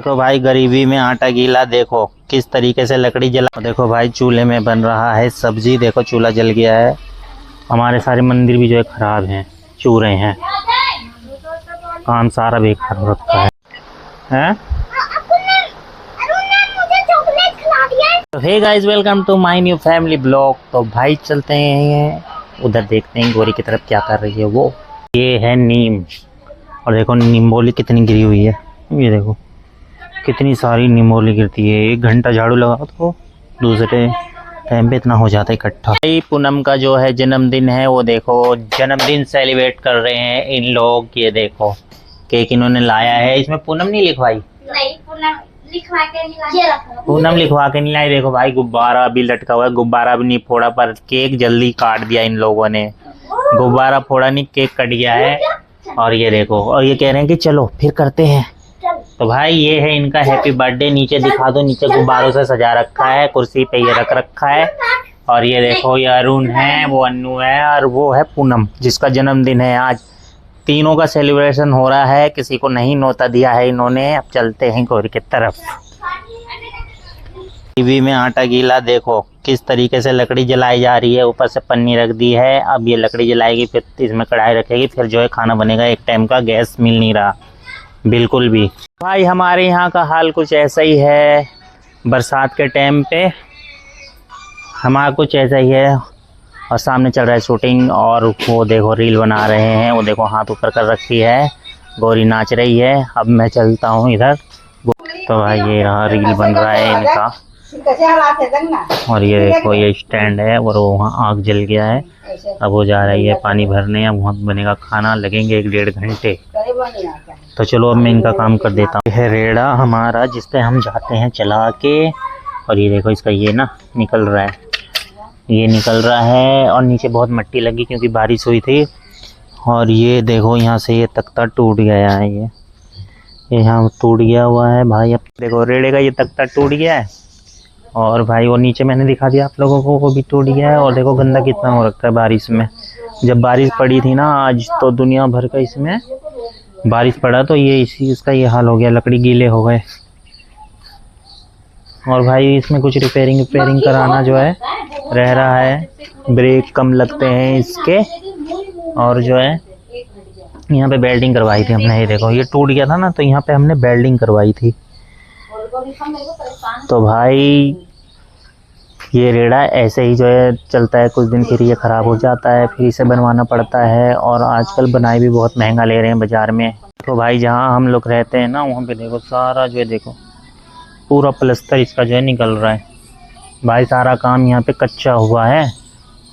देखो भाई, गरीबी में आटा गीला। देखो किस तरीके से लकड़ी जला। देखो भाई, चूल्हे में बन रहा है सब्जी। देखो चूल्हा जल गया है। हमारे सारे मंदिर भी जो है खराब हैं, चूरे हैं, काम सारा बेकार हो रखा है। तो hey guys, welcome to my new family blog. तो भाई चलते हैं उधर, देखते हैं गोरी की तरफ क्या कर रही है वो। ये है नीम, और देखो नींबोली कितनी गिरी हुई है। ये देखो कितनी सारी नींबोली गिरती है। 1 घंटा झाड़ू लगाओ तो दूसरे टाइम पे इतना हो जाता है इकट्ठा। भाई पूनम का जो है जन्मदिन है, वो देखो जन्मदिन सेलिब्रेट कर रहे हैं इन लोग। ये देखो केक इन्होंने लाया है, इसमें पूनम नहीं लिखवाई। नहीं, पूनम लिखवा के नहीं लाई। पूनम लिखवा के नहीं लाई। देखो भाई गुब्बारा भी लटका हुआ है, गुब्बारा भी नहीं फोड़ा, पर केक जल्दी काट दिया इन लोगों ने। गुब्बारा फोड़ा नहीं, केक कट गया है। और ये देखो, और ये कह रहे हैं कि चलो फिर करते हैं। तो भाई ये है इनका हैप्पी बर्थडे। नीचे दिखा दो, नीचे गुब्बारों से सजा रखा है, कुर्सी पे ये रख रखा है। और ये देखो, ये अरुण है, वो अन्नू है, और वो है पूनम जिसका जन्मदिन है आज। तीनों का सेलिब्रेशन हो रहा है। किसी को नहीं नोता दिया है इन्होंने। अब चलते हैं गोरी की तरफ। टीवी में आटा गीला। देखो किस तरीके से लकड़ी जलाई जा रही है, ऊपर से पन्नी रख दी है। अब ये लकड़ी जलाएगी, फिर इसमें कढ़ाई रखेगी, फिर जो है खाना बनेगा। एक टाइम का गैस मिल नहीं रहा बिल्कुल भी। भाई हमारे यहाँ का हाल कुछ ऐसा ही है। बरसात के टाइम पे हमारा कुछ ऐसा ही है। और सामने चल रहा है शूटिंग, और वो देखो रील बना रहे हैं। वो देखो हाथ ऊपर कर रखी है, गोरी नाच रही है। अब मैं चलता हूँ इधर। तो भाई ये रहा, रील बन रहा है इनका। और ये देखो, ये स्टैंड है, और वहाँ आग जल गया है। अब वो जा रही है पानी भरने। अब वहाँ बनेगा खाना, लगेंगे 1-1.5 घंटे। तो चलो अब मैं इनका काम कर देता हूँ। यह रेड़ा हमारा जिस पे हम जाते हैं चला के। और ये देखो इसका ये ना निकल रहा है, ये निकल रहा है। और नीचे बहुत मिट्टी लगी क्योंकि बारिश हुई थी। और ये देखो यहाँ से ये तख्ता टूट गया है। ये यहाँ टूट गया हुआ है भाई। अब देखो रेड़े का ये तख्ता टूट गया है। और भाई वो नीचे मैंने दिखा दिया आप लोगों को, वो भी टूट गया है। और देखो गंदा कितना हो रखा है बारिश में। जब बारिश पड़ी थी ना आज, तो दुनिया भर का इसमें बारिश पड़ा, तो ये इसका ये हाल हो गया, लकड़ी गीले हो गए। और भाई इसमें कुछ रिपेयरिंग कराना जो है रह रहा है। ब्रेक कम लगते हैं इसके। और जो है यहाँ पे बेल्डिंग करवाई थी हमने। ये देखो ये टूट गया था ना, तो यहाँ पे हमने बेल्डिंग करवाई थी। तो भाई ये रेड़ा ऐसे ही जो है चलता है कुछ दिन, फिर ये ख़राब हो जाता है, फिर इसे बनवाना पड़ता है। और आजकल बनाई भी बहुत महंगा ले रहे हैं बाज़ार में। तो भाई जहाँ हम लोग रहते हैं ना, वहाँ पे देखो सारा जो है, देखो पूरा प्लस्तर इसका जो है निकल रहा है भाई। सारा काम यहाँ पे कच्चा हुआ है,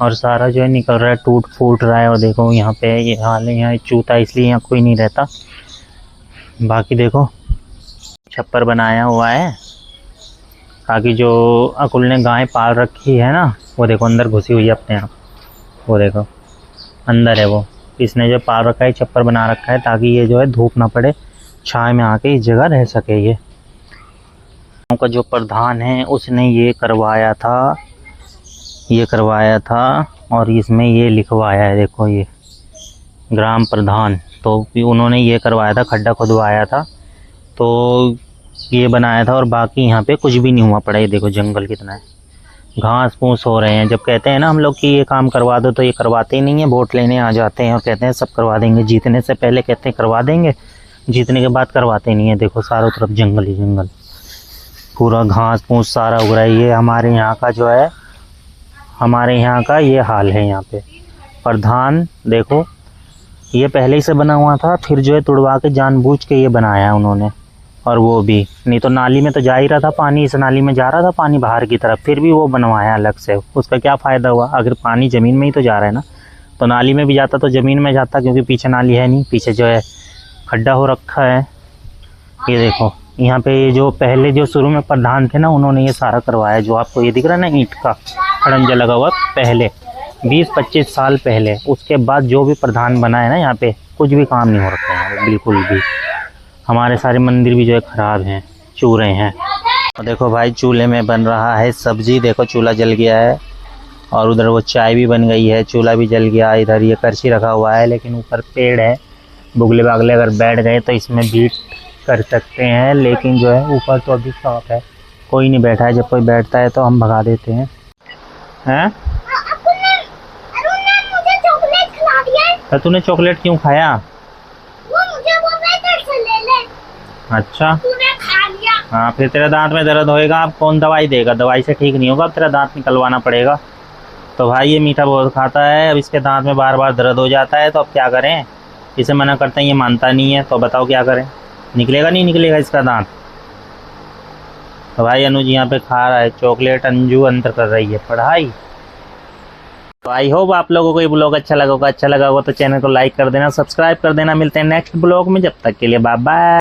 और सारा जो है निकल रहा है, टूट फूट रहा है। और देखो यहाँ पे ये हाल है, यहाँ चूता, इसलिए यहाँ कोई नहीं रहता। बाकी देखो छप्पर बनाया हुआ है, ताकि जो अकुल ने गाय पाल रखी है ना, वो देखो अंदर घुसी हुई है अपने आप। वो देखो अंदर है वो, इसने जो पाल रखा है, छप्पर बना रखा है, ताकि ये जो है धूप ना पड़े, छाया में आके इस जगह रह सके। ये गाँव का जो प्रधान है उसने ये करवाया था, और इसमें ये लिखवाया है। देखो ये ग्राम प्रधान, तो उन्होंने ये करवाया था, खड्डा खुदवाया था, तो ये बनाया था। और बाकी यहाँ पे कुछ भी नहीं हुआ पड़ा। ये देखो जंगल कितना है, घास फूस हो रहे हैं। जब कहते हैं ना हम लोग कि ये काम करवा दो, तो ये करवाते ही नहीं है। वोट लेने आ जाते हैं और कहते हैं सब करवा देंगे, जीतने से पहले कहते हैं करवा देंगे, जीतने के बाद करवाते नहीं है। देखो चारों तरफ जंगल ही जंगल, पूरा घास फूस सारा उग रहा है। ये हमारे यहाँ का जो है, हमारे यहाँ का ये हाल है। यहाँ पे प्रधान देखो, ये पहले ही से बना हुआ था, फिर जो है तुड़वा के जानबूझ के ये बनाया उन्होंने। और वो भी नहीं तो नाली में तो जा ही रहा था पानी, इस नाली में जा रहा था पानी बाहर की तरफ, फिर भी वो बनवाया अलग से। उसका क्या फ़ायदा हुआ? अगर पानी ज़मीन में ही तो जा रहा है ना, तो नाली में भी जाता तो ज़मीन में जाता, क्योंकि पीछे नाली है नहीं, पीछे जो है खड्डा हो रखा है। ये देखो यहाँ पे जो पहले जो शुरू में प्रधान थे ना, उन्होंने ये सारा करवाया। जो आपको ये दिख रहा है ना, ईंट का खड़ंजा लगा हुआ, पहले 20-25 साल पहले। उसके बाद जो भी प्रधान बना है ना, यहाँ पे कुछ भी काम नहीं हो रखा है बिल्कुल भी। हमारे सारे मंदिर भी जो है ख़राब हैं, चूरे हैं। और देखो भाई चूल्हे में बन रहा है सब्जी। देखो चूल्हा जल गया है, और उधर वो चाय भी बन गई है, चूल्हा भी जल गया। इधर ये करछी रखा हुआ है, लेकिन ऊपर पेड़ है, बुगले बागले अगर बैठ गए तो इसमें बीट कर सकते हैं, लेकिन जो है ऊपर तो अभी शॉप है, कोई नहीं बैठा है। जब कोई बैठता है तो हम भगा देते हैं। हैं? मुझे चॉकलेट खिला दिया। तो तूने चॉकलेट क्यों खाया? वो मुझे बोल रहा है तेरे से ले ले। अच्छा, तूने खा लिया। हाँ, फिर तेरे दांत में दर्द होएगा। अब कौन दवाई देगा? दवाई से ठीक नहीं होगा, अब तेरा दांत निकलवाना पड़ेगा। तो भाई ये मीठा बहुत खाता है, अब इसके दांत में बार बार दर्द हो जाता है, तो अब क्या करें? इसे मना करते हैं, ये मानता नहीं है, तो बताओ क्या करें? निकलेगा नहीं निकलेगा इसका दांत? तो भाई अनुज यहाँ पे खा रहा है चॉकलेट, अंजू अंदर कर रही है पढ़ाई। तो आई होप आप लोगों को ये ब्लॉग अच्छा लगा होगा। अच्छा लगा होगा तो चैनल को लाइक कर देना, सब्सक्राइब कर देना। मिलते हैं नेक्स्ट ब्लॉग में, जब तक के लिए बाय बाय।